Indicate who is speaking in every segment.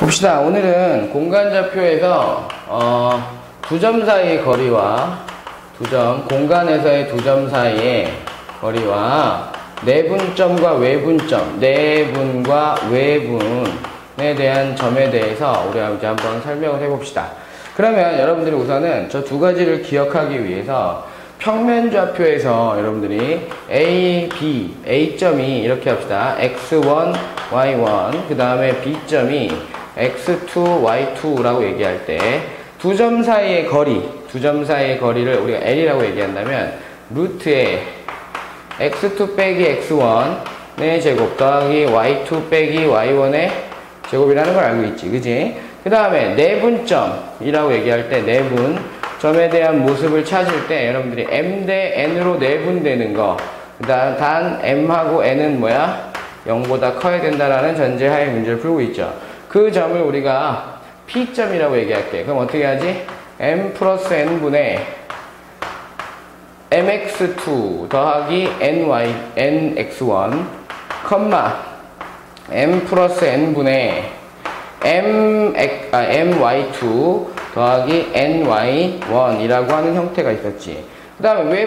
Speaker 1: 봅시다. 오늘은 공간좌표에서 두 점 사이의 거리와 공간에서의 두 점 사이의 거리와 내분점과 외분점, 내분과 외분에 대한 점에 대해서 우리가 이제 한번 설명을 해봅시다. 그러면 여러분들이 우선은 저 두 가지를 기억하기 위해서 평면좌표에서 여러분들이 A, B, A점이 이렇게 합시다. X1, Y1, 그 다음에 B점이 X2, Y2라고 얘기할 때 두 점 사이의 거리를 우리가 L이라고 얘기한다면 루트에 X2 빼기 X1의 제곱 더하기 Y2 빼기 Y1의 제곱이라는 걸 알고 있지, 그지? 그 다음에 내분점이라고 얘기할 때 내분점에 대한 모습을 찾을 때 여러분들이 M 대 N으로 내분되는 거, 그 다음 단 M하고 N은 뭐야? 0보다 커야 된다라는 전제하에 문제를 풀고 있죠. 그 점을 우리가 P점이라고 얘기할게. 그럼 어떻게 하지? M 플러스 N분의 MX2 더하기 NX1, M 플러스 N분의 MY2 더하기 NY1이라고 하는 형태가 있었지. 그 다음에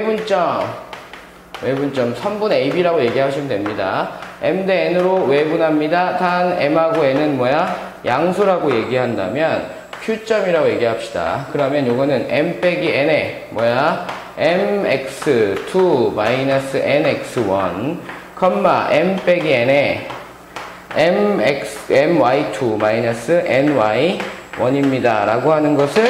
Speaker 1: 외분점 선분 AB라고 얘기하시면 됩니다. M 대 N으로 외분합니다. 단 M하고 N은 뭐야? 양수라고 얘기한다면 Q점이라고 얘기합시다. 그러면 요거는 M 빼기 N에 뭐야? MX2 마이너스 NX1, M 빼기 N에 MY2 마이너스 NY1입니다. 라고 하는 것을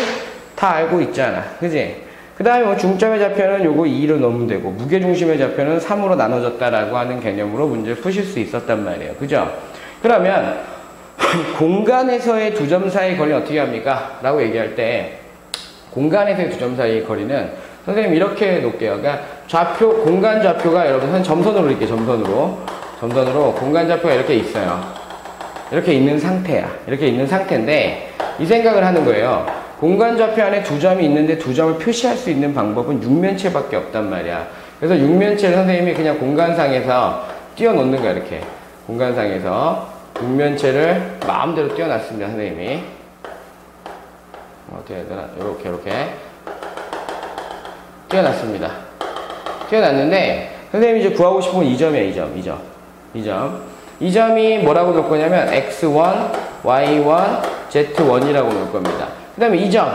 Speaker 1: 다 알고 있잖아. 그지? 그 다음에 뭐 중점의 좌표는 요거 2로 넣으면 되고, 무게중심의 좌표는 3으로 나눠졌다라고 하는 개념으로 문제를 푸실 수 있었단 말이에요. 그죠? 그러면, 공간에서의 두 점 사이의 거리는 어떻게 합니까? 라고 얘기할 때, 공간에서의 두 점 사이의 거리는, 선생님 이렇게 놓을게요. 그러니까 공간 좌표가 여러분, 점선으로 이렇게 점선으로 공간 좌표가 이렇게 있어요. 이렇게 있는 상태야. 이렇게 있는 상태인데, 이 생각을 하는 거예요. 공간 좌표 안에 두 점이 있는데 두 점을 표시할 수 있는 방법은 육면체밖에 없단 말이야. 그래서 육면체를 선생님이 그냥 공간상에서 띄워놓는 거야, 이렇게. 공간상에서 육면체를 마음대로 띄워놨습니다, 선생님이. 어떻게 해야 되나? 이렇게. 띄워놨습니다. 띄워놨는데, 선생님이 이제 구하고 싶은 건 이 점이에요, 이 점. 이 점이 뭐라고 놓을 거냐면, X1, Y1, Z1이라고 놓을 겁니다. 그 다음에 이 점,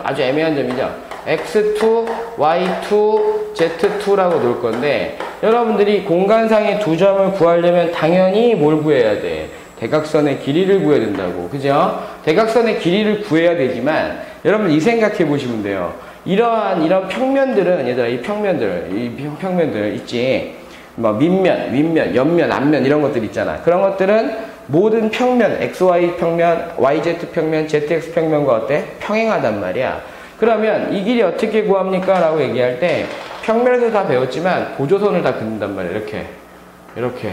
Speaker 1: 아주 애매한 점이죠. X2, Y2, Z2라고 놓을 건데, 여러분들이 공간상의 두 점을 구하려면 당연히 뭘 구해야 돼? 대각선의 길이를 구해야 된다고. 그죠? 대각선의 길이를 구해야 되지만, 여러분 이 생각해 보시면 돼요. 이런 평면들은, 얘들아, 이 평면들 있지. 뭐, 밑면, 윗면, 옆면, 앞면, 이런 것들 있잖아. 그런 것들은 모든 평면, XY 평면, YZ 평면, ZX 평면과 어때? 평행하단 말이야. 그러면 이 길이 어떻게 구합니까? 라고 얘기할 때 평면에서 다 배웠지만 보조선을 다 긋는단 말이야. 이렇게.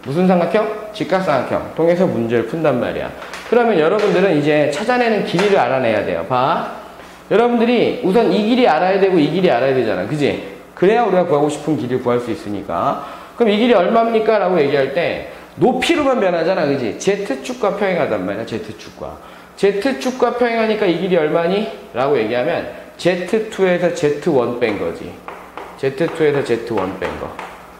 Speaker 1: 무슨 삼각형? 직각삼각형. 통해서 문제를 푼단 말이야. 그러면 여러분들은 이제 찾아내는 길이를 알아내야 돼요. 봐. 여러분들이 우선 이 길이 알아야 되고 이 길이 알아야 되잖아. 그지? 그래야 우리가 구하고 싶은 길이를 구할 수 있으니까. 그럼 이 길이 얼마입니까? 라고 얘기할 때 높이로만 변하잖아, 그지? Z축과 평행하단 말이야, Z축과 평행하니까 이 길이 얼마니? 라고 얘기하면 Z2에서 Z1 뺀 거지. Z2에서 Z1 뺀 거.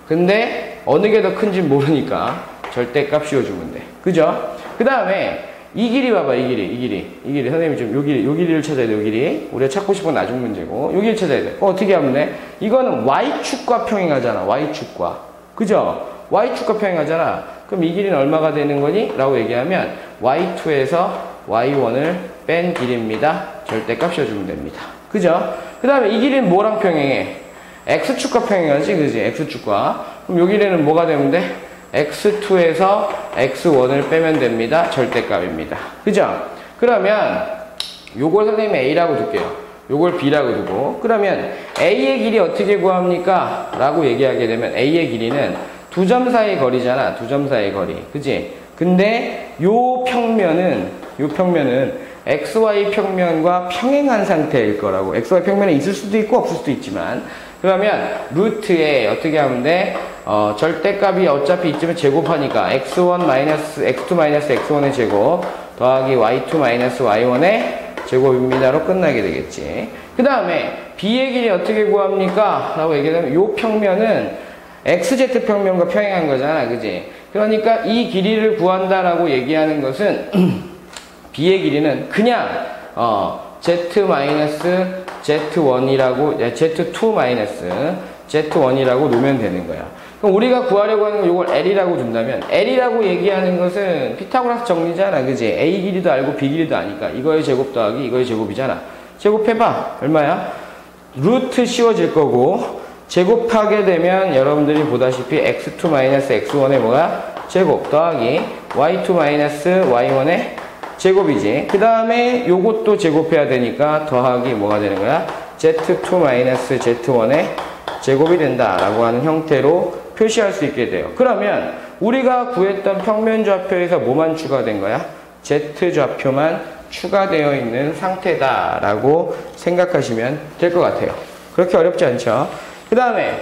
Speaker 1: 근데 어느 게 더 큰지 모르니까 절대값 씌워주면 돼. 그죠? 그 다음에 이 길이 봐봐, 이 길이. 선생님이 좀 요 길이를 찾아야 돼, 요 길이. 우리가 찾고 싶은 건 나중 문제고. 요 길을 찾아야 돼. 어떻게 하면 돼? 이거는 Y축과 평행하잖아, Y축과. 그죠? Y축과 평행하잖아. 그럼 이 길이는 얼마가 되는 거니? 라고 얘기하면 Y2에서 Y1을 뺀 길이입니다. 절대값 씌워주면 됩니다. 그죠? 그 다음에 이 길이는 뭐랑 평행해? X축과 평행하지, 그지? X축과. 그럼 요 길이는 뭐가 되면 돼? X2에서 X1을 빼면 됩니다. 절대값입니다. 그죠? 그러면 요걸 선생님이 A라고 둘게요. 요걸 B라고 두고, 그러면 A의 길이 어떻게 구합니까? 라고 얘기하게 되면 A의 길이는 두 점 사이의 거리잖아. 두 점 사이의 거리. 그지? 근데 요 평면은 XY 평면과 평행한 상태일 거라고. XY 평면에 있을 수도 있고 없을 수도 있지만 그러면 루트에 어떻게 하면 돼? 절대값이 어차피 이쯤에 제곱하니까 x1 x2 x1의 제곱 더하기 y2 y1의 제곱입니다로 끝나게 되겠지. 그 다음에 b의 길이 어떻게 구합니까? 라고 얘기하면 요 평면은 xz 평면과 평행한 거잖아, 그지? 그러니까 이 길이를 구한다라고 얘기하는 것은 b의 길이는 그냥 z-z1이라고 z2-z1이라고 놓으면 되는 거야. 그럼 우리가 구하려고 하는 건 이걸 L이라고 둔다면 L이라고 얘기하는 것은 피타고라스 정리잖아, 그지? A 길이도 알고 B 길이도 아니까 이거의 제곱 더하기 이거의 제곱이잖아. 제곱해봐. 얼마야? 루트 씌워질 거고 제곱하게 되면 여러분들이 보다시피 x2 x1의 뭐야? 제곱 더하기 y2 y1의 제곱이지. 그 다음에 요것도 제곱해야 되니까 더하기 뭐가 되는 거야? z2 z1의 제곱이 된다라고 하는 형태로 표시할 수 있게 돼요. 그러면 우리가 구했던 평면 좌표에서 뭐만 추가된 거야? z 좌표만 추가되어 있는 상태다라고 생각하시면 될 것 같아요. 그렇게 어렵지 않죠? 그 다음에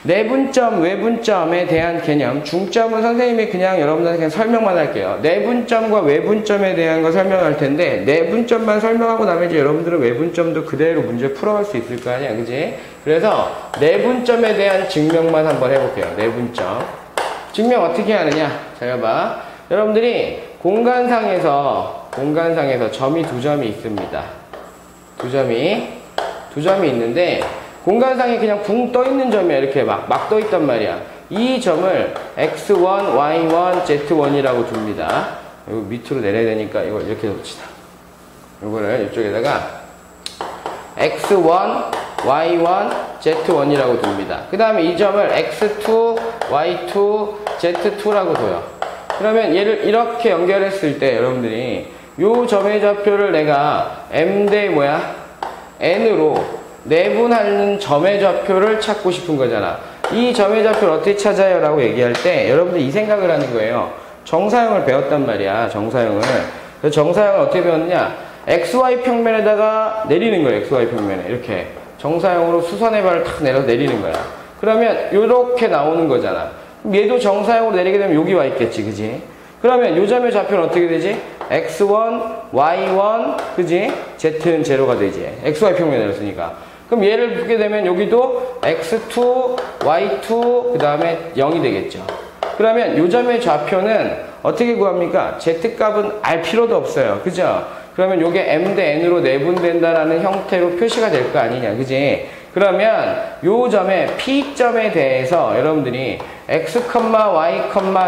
Speaker 1: 내분점, 외분점에 대한 개념. 중점은 선생님이 그냥 여러분들한테 그냥 설명만 할게요. 내분점과 외분점에 대한 거 설명할 텐데 내분점만 설명하고 나면 이제 여러분들은 외분점도 그대로 문제 풀어갈 수 있을 거 아니야, 그지? 그래서 내분점에 대한 증명만 한번 해볼게요. 내분점 증명 어떻게 하느냐? 잘 봐. 여러분들이 공간상에서 점이 두 점이 있습니다. 두 점이 있는데 공간상에 그냥 붕 떠있는 점이야. 이렇게 막 떠있단 말이야. 이 점을 x1, y1, z1이라고 둡니다. 이거 밑으로 내려야 되니까 이걸 이렇게 놓읍시다. 이거를 이쪽에다가 x1, y1, z1이라고 둡니다. 그 다음에 이 점을 x2, y2, z2라고 둬요. 그러면 얘를 이렇게 연결했을 때 여러분들이 요 점의 좌표를 내가 m 대 n으로 내분하는 점의 좌표를 찾고 싶은 거잖아. 이 점의 좌표를 어떻게 찾아요? 라고 얘기할 때 여러분들 이 생각을 하는 거예요. 정사형을 배웠단 말이야. 정사형을. 그래서 정사형을 어떻게 배웠느냐? XY 평면에다가 내리는 거예요. XY 평면에. 이렇게. 정사형으로 수선의 발을 탁 내려서 내리는 거야. 그러면 이렇게 나오는 거잖아. 얘도 정사형으로 내리게 되면 여기 와 있겠지. 그지? 그러면 요 점의 좌표는 어떻게 되지? x1, y1, 그지? z는 제로가 되지. xy 평면에 내렸으니까. 그럼 얘를 보게 되면 여기도 x2, y2, 그 다음에 0이 되겠죠. 그러면 요 점의 좌표는 어떻게 구합니까? z값은 알 필요도 없어요. 그죠? 그러면 요게 m 대 n으로 내분된다라는 형태로 표시가 될 거 아니냐. 그지? 그러면 요 점의 P점에 대해서 여러분들이 x, y,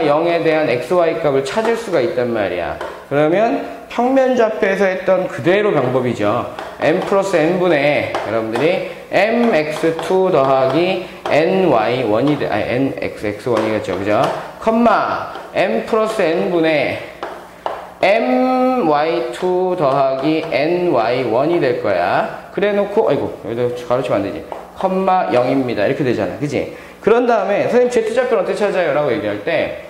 Speaker 1: 0에 대한 xy 값을 찾을 수가 있단 말이야. 그러면 평면 좌표에서 했던 그대로 방법이죠. m 플러스 n분의 여러분들이 mx2 더하기 ny1이 nxx1이겠죠. 그죠? m 플러스 n분의 my2 더하기 ny1이 될 거야. 그래 놓고 여기다 가로치면 안 되지. 0입니다. 이렇게 되잖아. 그지? 그런 다음에 선생님 z좌표는 어떻게 찾아요? 라고 얘기할 때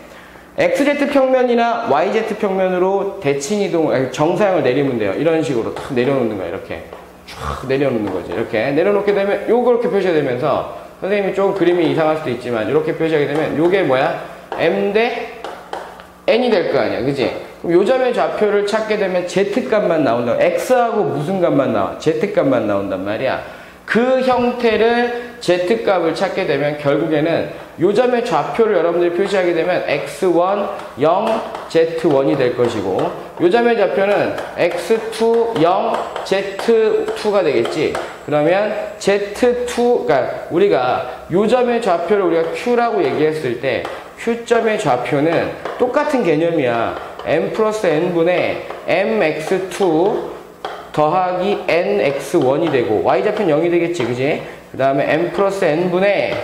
Speaker 1: xz 평면이나 yz 평면으로 대칭 이동, 정사형을 내리면 돼요. 이런 식으로 탁 내려놓는 거야. 이렇게 쫙 내려놓는 거지. 이렇게 내려놓게 되면 요거 이렇게 표시되면서 선생님이 조금 그림이 이상할 수도 있지만 이렇게 표시하게 되면 요게 뭐야? m 대 n이 될 거 아니야. 그지? 그럼 요 점의 좌표를 찾게 되면 z값만 나온다. x하고 무슨 값만 나와? z값만 나온단 말이야. 그 형태를 z값을 찾게 되면 결국에는 요 점의 좌표를 여러분들이 표시하게 되면 x1, 0, z1이 될 것이고 요 점의 좌표는 x2, 0, z2가 되겠지. 그러면 z2, 그러니까 우리가 요 점의 좌표를 우리가 q라고 얘기했을 때 q점의 좌표는 똑같은 개념이야. m 플러스 n분의 mx2 더하기 nx1이 되고 y좌표는 0이 되겠지. 그지? 그 다음에 m 플러스 n분의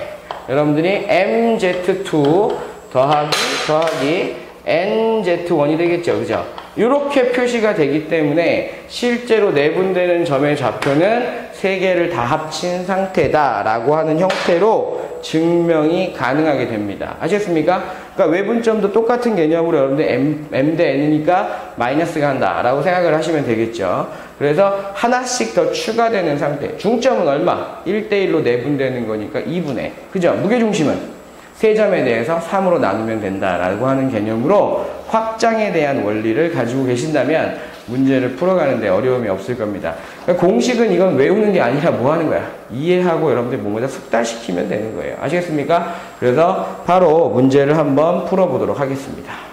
Speaker 1: 여러분들이 mz2 더하기 nz1이 되겠죠. 그죠? 이렇게 표시가 되기 때문에 실제로 내분되는 점의 좌표는 세 개를 다 합친 상태다 라고 하는 형태로 증명이 가능하게 됩니다. 아시겠습니까? 그러니까 외분점도 똑같은 개념으로 여러분들 m 대 n이니까 마이너스가 한다 라고 생각을 하시면 되겠죠. 그래서 하나씩 더 추가되는 상태. 중점은 얼마? 1대1로 내분되는 거니까 2분의. 그죠? 무게중심은 세 점에 대해서 3으로 나누면 된다라고 하는 개념으로 확장에 대한 원리를 가지고 계신다면 문제를 풀어가는데 어려움이 없을 겁니다. 그러니까 공식은 이건 외우는 게 아니라 뭐 하는 거야? 이해하고 여러분들 몸에다 숙달시키면 되는 거예요. 아시겠습니까? 그래서 바로 문제를 한번 풀어보도록 하겠습니다.